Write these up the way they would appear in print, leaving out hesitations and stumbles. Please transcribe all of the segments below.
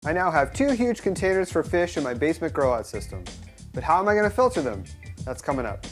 I now have 2 huge containers for fish in my basement growout system. But how am I going to filter them? That's coming up.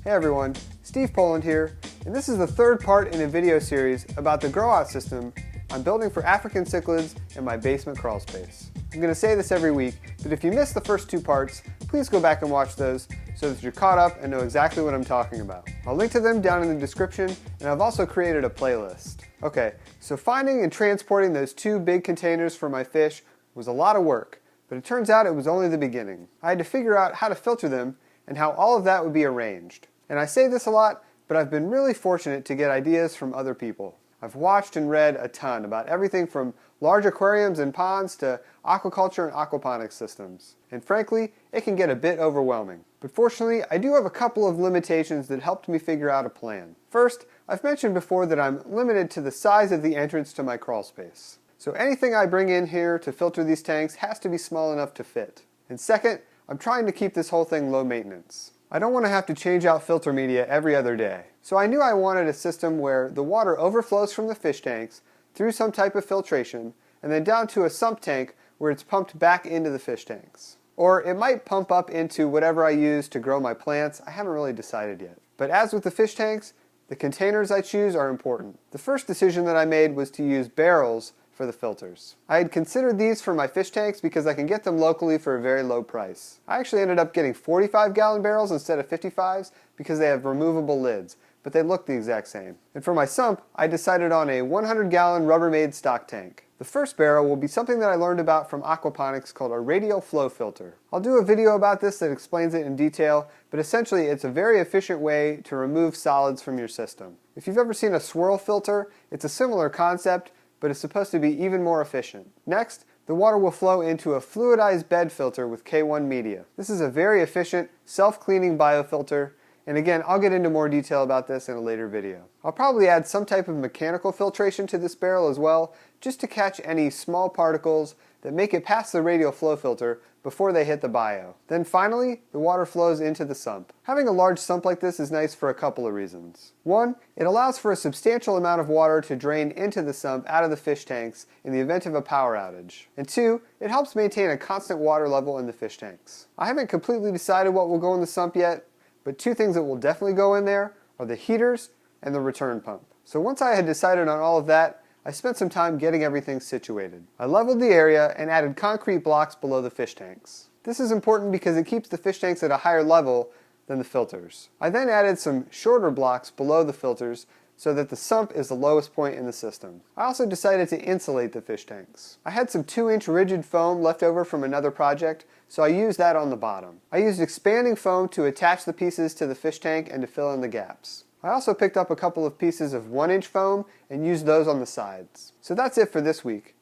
Hey everyone, Steve Poland here, and this is the 3rd part in a video series about the growout system I'm building for African cichlids in my basement crawl space. I'm going to say this every week, but if you missed the first 2 parts, please go back and watch those so that you're caught up and know exactly what I'm talking about. I'll link to them down in the description, and I've also created a playlist. Okay, so finding and transporting those 2 big containers for my fish was a lot of work, but it turns out it was only the beginning. I had to figure out how to filter them and how all of that would be arranged. And I say this a lot, but I've been really fortunate to get ideas from other people. I've watched and read a ton about everything from large aquariums and ponds to aquaculture and aquaponics systems. And frankly, it can get a bit overwhelming. But fortunately, I do have a couple of limitations that helped me figure out a plan. First, I've mentioned before that I'm limited to the size of the entrance to my crawl space. So anything I bring in here to filter these tanks has to be small enough to fit. And second, I'm trying to keep this whole thing low maintenance. I don't want to have to change out filter media every other day. So I knew I wanted a system where the water overflows from the fish tanks through some type of filtration and then down to a sump tank where it's pumped back into the fish tanks. Or it might pump up into whatever I use to grow my plants. I haven't really decided yet. But as with the fish tanks, the containers I choose are important. The first decision that I made was to use barrels for the filters. I had considered these for my fish tanks because I can get them locally for a very low price. I actually ended up getting 45-gallon barrels instead of 55s because they have removable lids, but they look the exact same. And for my sump, I decided on a 100-gallon Rubbermaid stock tank. The first barrel will be something that I learned about from aquaponics called a radial flow filter. I'll do a video about this that explains it in detail, but essentially it's a very efficient way to remove solids from your system. If you've ever seen a swirl filter, it's a similar concept, but it's supposed to be even more efficient. Next, the water will flow into a fluidized bed filter with K1 media. This is a very efficient, self-cleaning biofilter, and again, I'll get into more detail about this in a later video. I'll probably add some type of mechanical filtration to this barrel as well, just to catch any small particles that make it past the radial flow filter before they hit the bio. Then finally, the water flows into the sump. Having a large sump like this is nice for a couple of reasons. One, it allows for a substantial amount of water to drain into the sump out of the fish tanks in the event of a power outage. And 2, it helps maintain a constant water level in the fish tanks. I haven't completely decided what will go in the sump yet, but 2 things that will definitely go in there are the heaters and the return pump. So once I had decided on all of that, I spent some time getting everything situated. I leveled the area and added concrete blocks below the fish tanks. This is important because it keeps the fish tanks at a higher level than the filters. I then added some shorter blocks below the filters so that the sump is the lowest point in the system. I also decided to insulate the fish tanks. I had some 2-inch rigid foam left over from another project, so I used that on the bottom. I used expanding foam to attach the pieces to the fish tank and to fill in the gaps. I also picked up a couple of pieces of 1-inch foam and used those on the sides. So that's it for this week.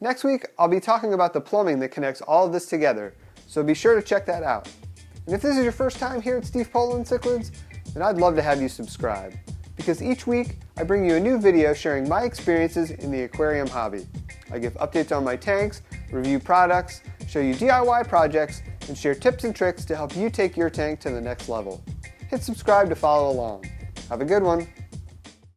Next week, I'll be talking about the plumbing that connects all of this together, so be sure to check that out. And if this is your first time here at Steve Poland Cichlids, then I'd love to have you subscribe, because each week I bring you a new video sharing my experiences in the aquarium hobby. I give updates on my tanks, review products, show you DIY projects, and share tips and tricks to help you take your tank to the next level. Hit subscribe to follow along. Have a good one.